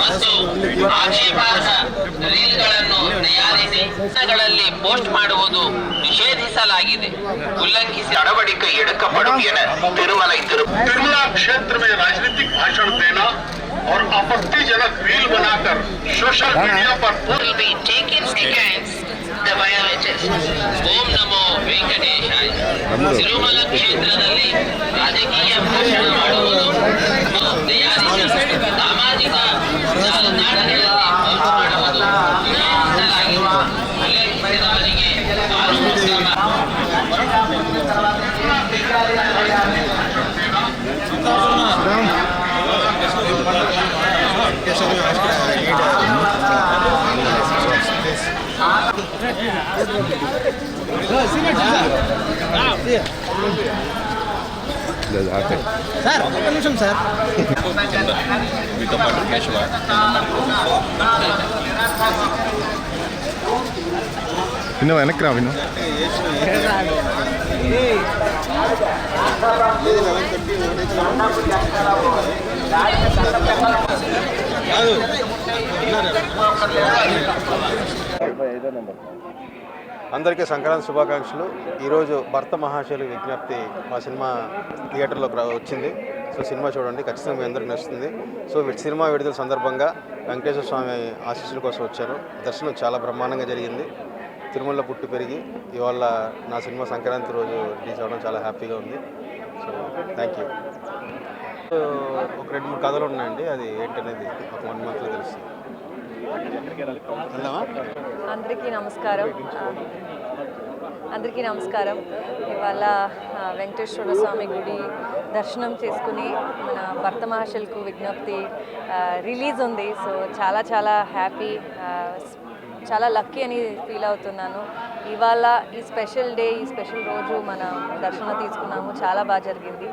ಮತ್ತು ಆಕ್ಷೇಪಾರ್ಹ ರೀಲ್ಗಳನ್ನು ತಯಾರಿಸಿ ಪೋಸ್ಟ್ ಮಾಡುವುದು ನಿಷೇಧಿಸಲಾಗಿದೆ. ಉಲ್ಲಂಘಿಸಿ ನಡವಳಿಕೆ ಎಡಕಪடும் ಎನ तिरुमला क्षेत्र में राजनीतिक भाषण देना और आपत्तिजनक रील बनाकर सोशल मीडिया पर will be taken against the violators. ಓಂ ನಮೋ ವೆಂಕಟೇಶಾಯ. ತಿರುಮಲ ಕ್ಷೇತ್ರದಲ್ಲಿ ರಾಜಕೀಯ ಭಾಷಣ ಮಾಡುವುದು ಸಾಮಾಜಿಕ ಜಾಲತಾಣಗಳಲ್ಲಿ ಪೋಸ್ಟ್ ಮಾಡುವುದು ನಿಷೇಧಿಸಲಾಗಿದೆ. ಉಲ್ಲಂಘಿಸಿದವರಿಗೆ సార్ ఒక నిమిషం సార్ మీతో పాటు కేశవ విను వెనక్కి రా విను అందరికీ సంక్రాంతి శుభాకాంక్షలు. ఈరోజు భర్త మహాశయుల విజ్ఞప్తి మా సినిమా థియేటర్లోకి వచ్చింది. సో సినిమా చూడండి, ఖచ్చితంగా మీ అందరికీ నచ్చుతుంది. సో సినిమా విడుదల సందర్భంగా వెంకటేశ్వర స్వామి ఆశీస్సుల కోసం వచ్చాను. దర్శనం చాలా బ్రహ్మాండంగా జరిగింది. తిరుమలలో పుట్టి పెరిగి ఇవాళ నా సినిమా సంక్రాంతి రోజు రిలీజ్ అవ్వడం చాలా హ్యాపీగా ఉంది. So thank you. ఒక 2-3 కథలు ఉన్నాయండి, అది ఏంటనేది ఒక 1 monthలో తెలుస్తుంది. అందరికీ నమస్కారం. ఇవాళ వెంకటేశ్వర స్వామి గుడి దర్శనం చేసుకుని మన భర్త మహాశయులకు విజ్ఞప్తి రిలీజ్ ఉంది. సో చాలా చాలా హ్యాపీ, చాలా లక్కీ అని ఫీల్ అవుతున్నాను. ఇవాళ ఈ స్పెషల్ డే, ఈ స్పెషల్ రోజు మన దర్శనం తీసుకున్నాము. చాలా బాగా జరిగింది.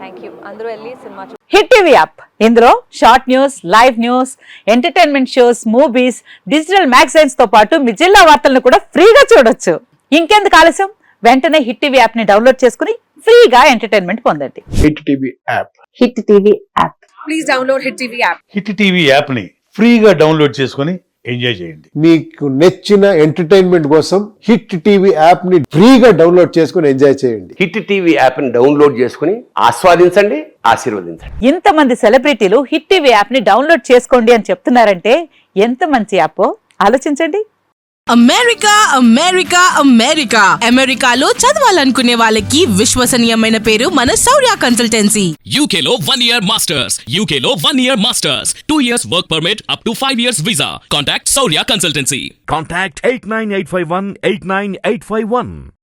Thank you. అందరూ వెళ్ళి సినిమా హిట్ టీవీ యాప్, ఇందులో short news, live news, entertainment shows, movies, digital magazines తో పాటు మీ జిల్లా వార్తలను కూడా ఫ్రీగా చూడొచ్చు. ఇంకెందుకు ఆలస్యం, వెంటనే హిట్ టీవీ యాప్ ని డౌన్లోడ్ చేసుకుని ఫ్రీగా ఎంటర్టైన్మెంట్ పొందండి. Hit TV app. Hit TV app. Please download hit TV app. Hit TV app ని ఫ్రీగా డౌన్లోడ్ చేసుకుని ఎంజాయ్ చేయండి. మీకు నచ్చిన ఎంటర్టైన్మెంట్ కోసం హిట్ టీవీ యాప్ ని ఫ్రీగా డౌన్లోడ్ చేసుకుని ఎంజాయ్ చేయండి. హిట్ టీవీ యాప్ ని డౌన్లోడ్ చేసుకుని ఆస్వాదించండి, ఆశీర్వదించండి. ఇంతమంది సెలబ్రిటీలు హిట్ టీవీ యాప్ ని డౌన్లోడ్ చేసుకోండి అని చెప్తున్నారంటే ఎంత మంచి యాప్ ఆలోచించండి. అమెరికా అమెరికా అమెరికా అమెరికాలో చదవాలనుకునే వాళ్ళకి విశ్వసనీయమైన పేరు మన శౌర్య కన్సల్టెన్సీ. UK లో 1 year masters, UK లో 1 year masters, 2 years work permit up to 5 years visa. Contact Shaurya Consultancy. Contact 89851 89851.